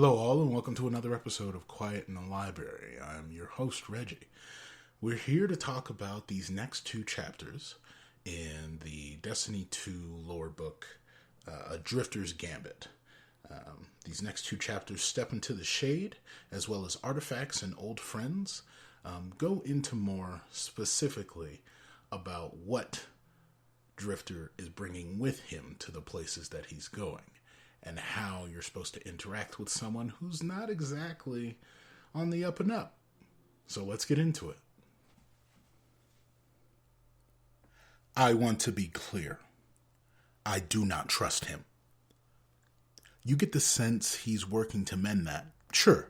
Hello, all, and welcome to another episode of Quiet in the Library. I'm your host, Reggie. We're here to talk about these next two chapters in the Destiny 2 lore book, A Drifter's Gambit. These next two chapters step into the shade, as well as artifacts and old friends. Go into more specifically about what Drifter is bringing with him to the places that he's going, and how you're supposed to interact with someone who's not exactly on the up and up. So let's get into it. I want to be clear. I do not trust him. You get the sense he's working to mend that, sure,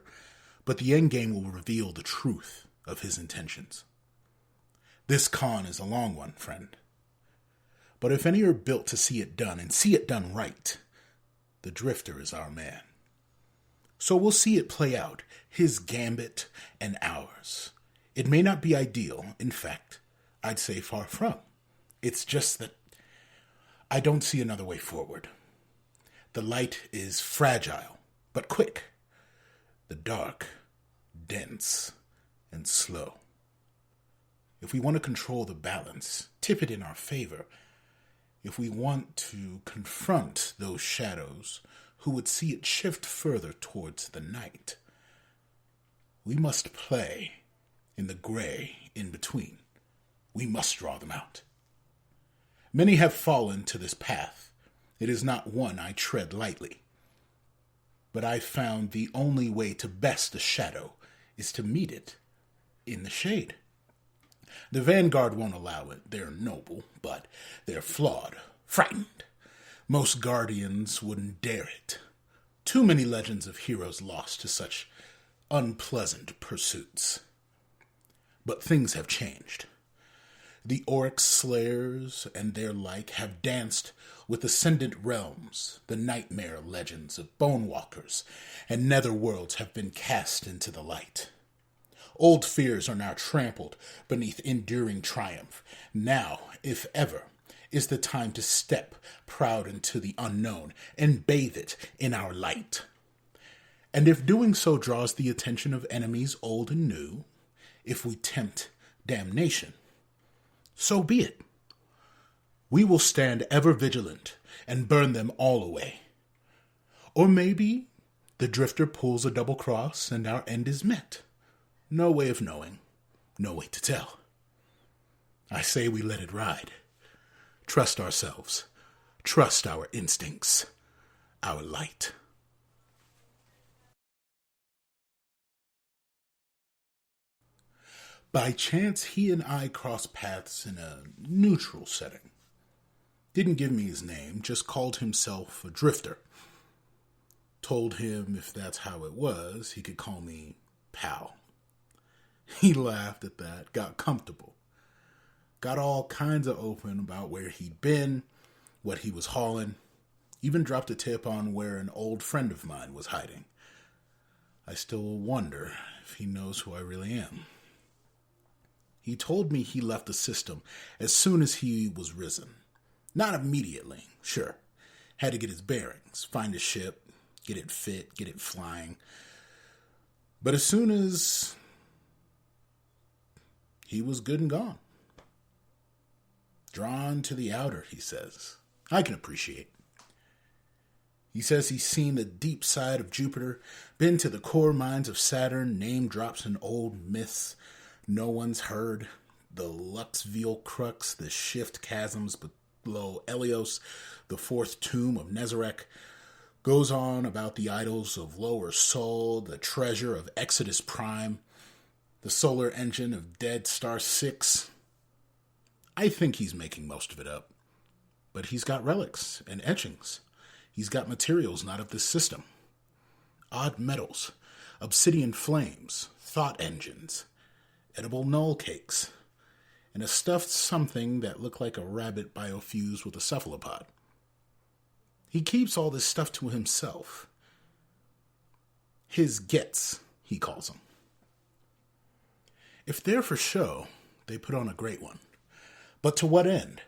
but the endgame will reveal the truth of his intentions. This con is a long one, friend. But if any are built to see it done, and see it done right, the Drifter is our man. So we'll see it play out, his gambit and ours. It may not be ideal, in fact, I'd say far from. It's just that I don't see another way forward. The light is fragile, but quick. The dark, dense, and slow. If we want to control the balance, tip it in our favor, if we want to confront those shadows who would see it shift further towards the night, we must play in the gray in between. We must draw them out. Many have fallen to this path. It is not one I tread lightly. But I found the only way to best a shadow is to meet it in the shade. The Vanguard won't allow it. They're noble, but they're flawed, frightened. Most Guardians wouldn't dare it. Too many legends of heroes lost to such unpleasant pursuits. But things have changed. The Oryx Slayers and their like have danced with ascendant realms. The nightmare legends of Bonewalkers and Netherworlds have been cast into the light. Old fears are now trampled beneath enduring triumph. Now, if ever, is the time to step proud into the unknown and bathe it in our light. And if doing so draws the attention of enemies old and new, if we tempt damnation, so be it. We will stand ever vigilant and burn them all away. Or maybe the Drifter pulls a double cross and our end is met. No way of knowing, no way to tell. I say we let it ride. Trust ourselves. Trust our instincts. Our light. By chance, he and I crossed paths in a neutral setting. Didn't give me his name, just called himself a Drifter. Told him if that's how it was, he could call me pal. He laughed at that, got comfortable. Got all kinds of open about where he'd been, what he was hauling. Even dropped a tip on where an old friend of mine was hiding. I still wonder if he knows who I really am. He told me he left the system as soon as he was risen. Not immediately, sure. Had to get his bearings, find a ship, get it fit, get it flying. But as soon as he was good and gone. Drawn to the outer, he says. I can appreciate. He says he's seen the deep side of Jupiter, been to the core mines of Saturn, name drops in old myths no one's heard, the Luxville Crux, the shift chasms below Elios, the fourth tomb of Nezarec, goes on about the idols of Lower Sol, the treasure of Exodus Prime, the solar engine of Dead Star 6. I think he's making most of it up. But he's got relics and etchings. He's got materials not of this system. Odd metals, obsidian flames, thought engines, edible null cakes, and a stuffed something that looked like a rabbit biofused with a cephalopod. He keeps all this stuff to himself. His gets, he calls them. If they're for show, they put on a great one. But to what end?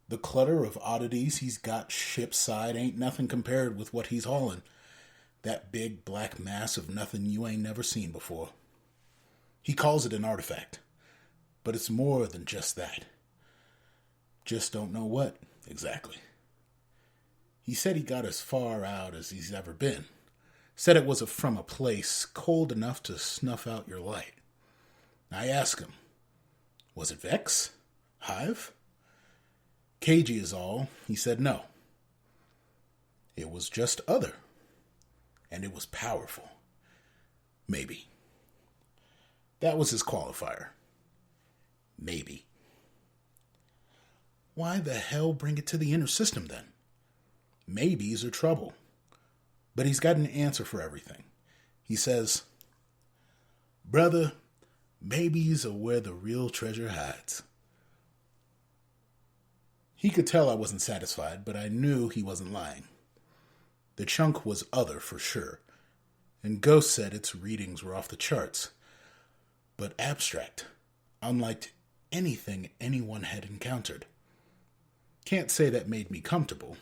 The clutter of oddities he's got shipside ain't nothing compared with what he's hauling. That big black mass of nothing you ain't never seen before. He calls it an artifact, but it's more than just that. Just don't know what, exactly. He said he got as far out as he's ever been. Said it was from a place cold enough to snuff out your light. I asked him, was it Vex? Hive? Cagey is all. He said no. It was just other. And it was powerful. Maybe. That was his qualifier. Maybe. Why the hell bring it to the inner system then? Maybes are trouble. But he's got an answer for everything. He says, brother, maybes are where the real treasure hides. He could tell I wasn't satisfied, but I knew he wasn't lying. The chunk was other for sure, and Ghost said its readings were off the charts, but abstract, unlike anything anyone had encountered. Can't say that made me comfortable.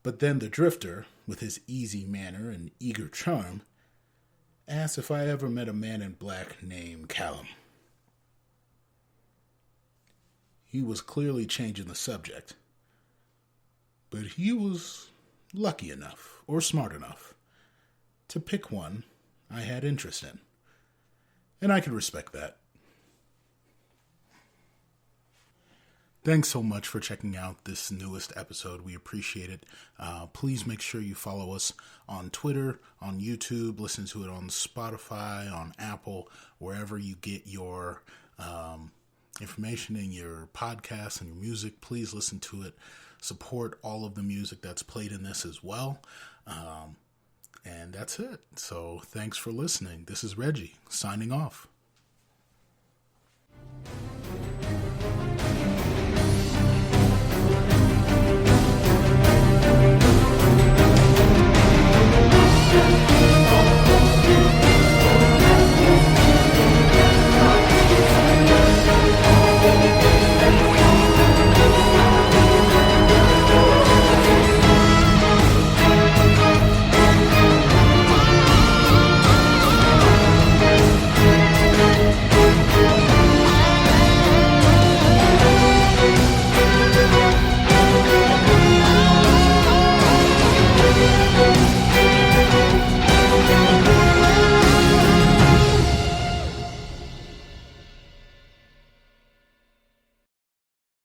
But then the drifter, with his easy manner and eager charm, asked if I ever met a man in black named Callum. He was clearly changing the subject, but he was lucky enough, or smart enough, to pick one I had interest in, and I could respect that. Thanks so much for checking out this newest episode. We appreciate it. Please make sure you follow us on Twitter, on YouTube, listen to it on Spotify, on Apple, wherever you get your information in your podcasts and your music. Please listen to it. Support all of the music that's played in this as well. And that's it. So thanks for listening. This is Reggie, signing off.